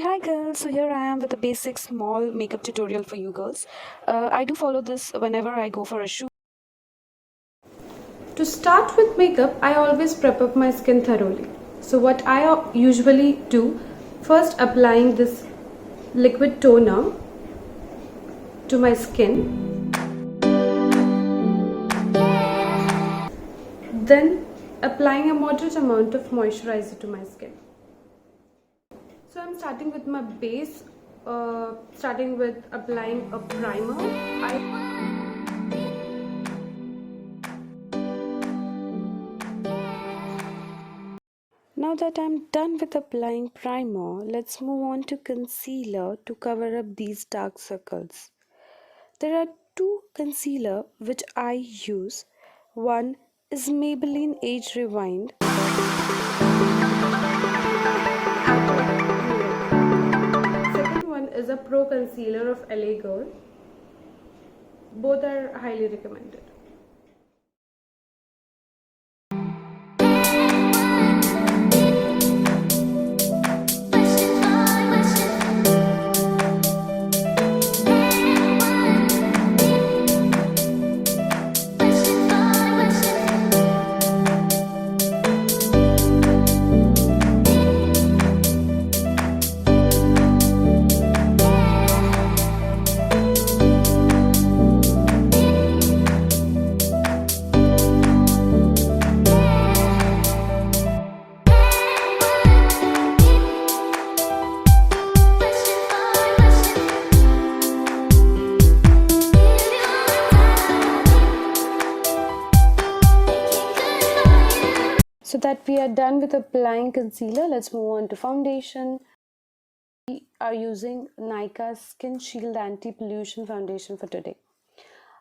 Hi girls, so here I am with a basic small makeup tutorial for you girls. I do follow this whenever I go for a shoot. To start with makeup, I always prep up my skin thoroughly. So what I usually do, first applying this liquid toner to my skin, then applying a moderate amount of moisturizer to my skin. So I'm starting with my base, starting with applying a primer. Now that I'm done with applying primer, let's move on to concealer to cover up these dark circles. There are two concealer which I use. One is Maybelline Age Rewind. Second one is a Pro Concealer of L.A.Girl. Both are highly recommended. So that we are done with applying concealer, let's move on to foundation. We are using Nykaa Skin Shield Anti-Pollution Foundation for today.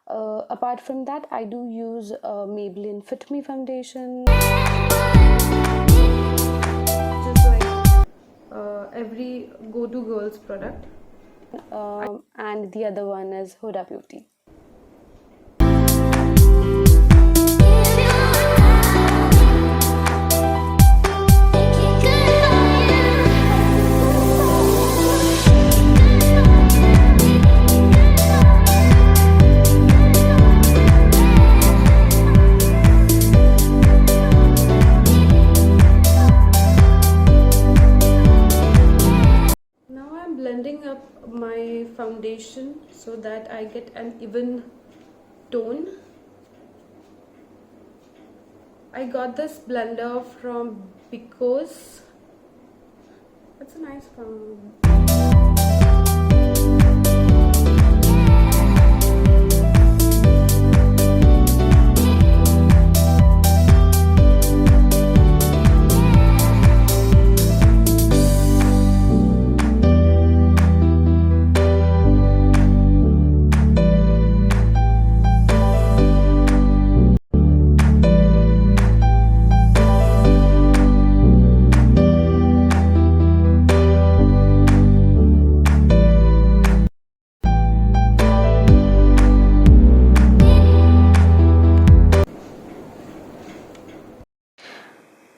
Apart from that, I do use Maybelline Fit Me Foundation. Just like every go-to girls product. And the other one is Hoola Beauty. Blending up my foundation so that I get an even tone. I got this blender from Because. It's a nice one.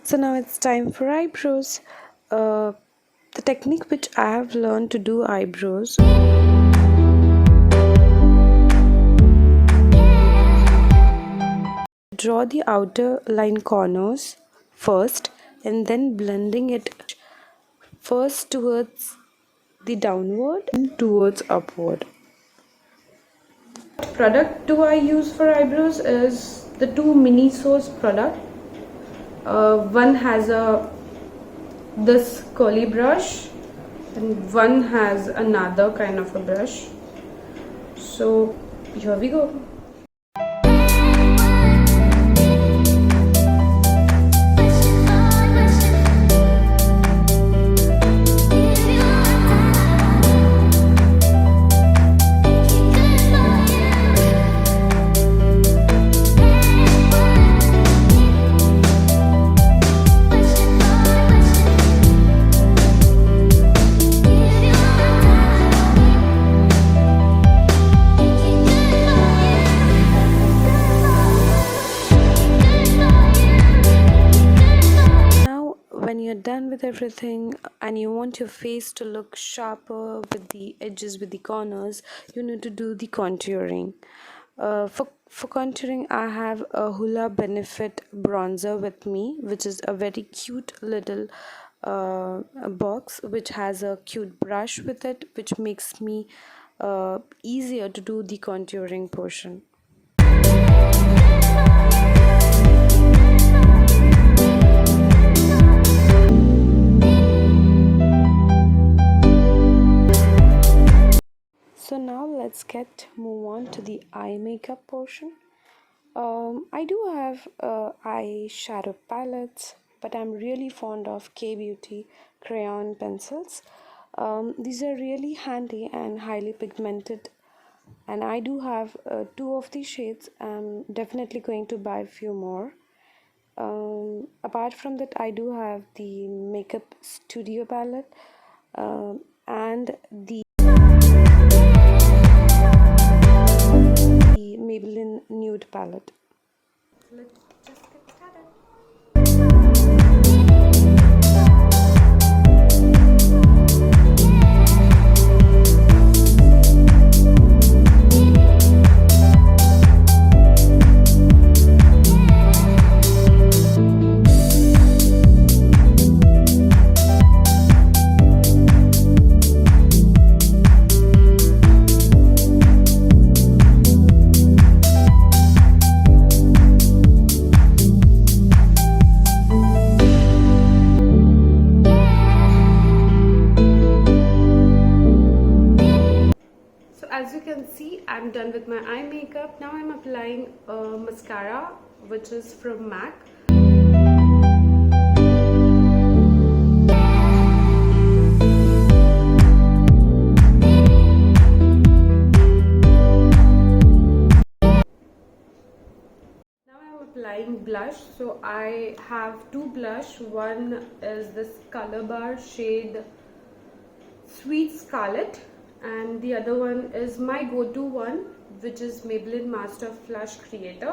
So now it's time for eyebrows. The technique which I have learned to do eyebrows. Draw the outer line corners first and then blending it first towards the downward and towards upward. What product do I use for eyebrows is the two Minisso's product. One has this curly brush and one has another kind of a brush. So here we go. you're done with everything and you want your face to look sharper with the edges, with the corners, you need to do the contouring. For contouring, I have a Hoola Benefit bronzer with me, which is a very cute little box which has a cute brush with it, which makes me easier to do the contouring portion. So now let's move on to the eye makeup portion. I do have eyeshadow palettes, but I'm really fond of K-Beauty crayon pencils. These are really handy and highly pigmented, and I do have two of these shades. I'm definitely going to buy a few more. Apart from that, I do have the Makeup Studio palette and the Maybelline Nude palette. Let's just get started. As you can see, I'm done with my eye makeup. Now I'm applying mascara, which is from MAC. Now I'm applying blush. So I have two blush. One is this ColorBar shade Sweet Scarlet, and the other one is my go-to one, which is Maybelline Master Flush Creator.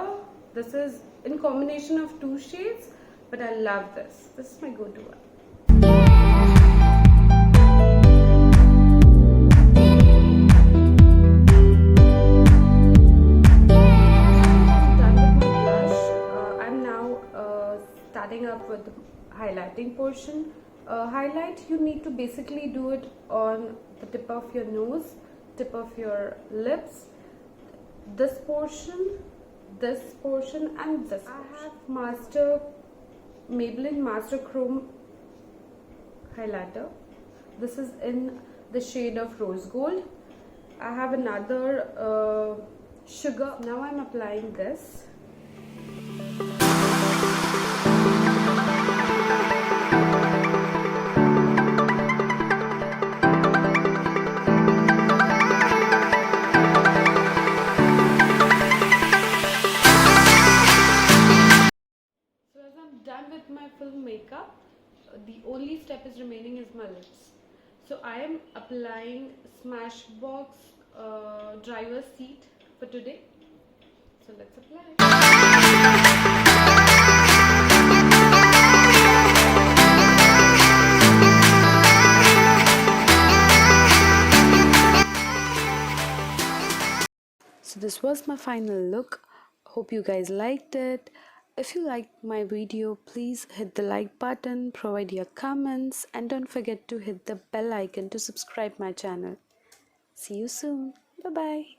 This is in combination of two shades, but I love this. This is my go-to one. Done with my blush. I'm now starting up with the highlighting portion. Highlight, you need to basically do it on the tip of your nose, tip of your lips, this portion, and this portion. I have Maybelline Master Chrome highlighter. This is in the shade of rose gold. I have another sugar. Now I'm applying this. Done with my full makeup. The only step is remaining is my lips. So I am applying Smashbox driver's seat for today. So let's apply. So this was my final look. Hope you guys liked it. If you liked my video, please hit the like button, provide your comments, and don't forget to hit the bell icon to subscribe my channel. See you soon. Bye bye.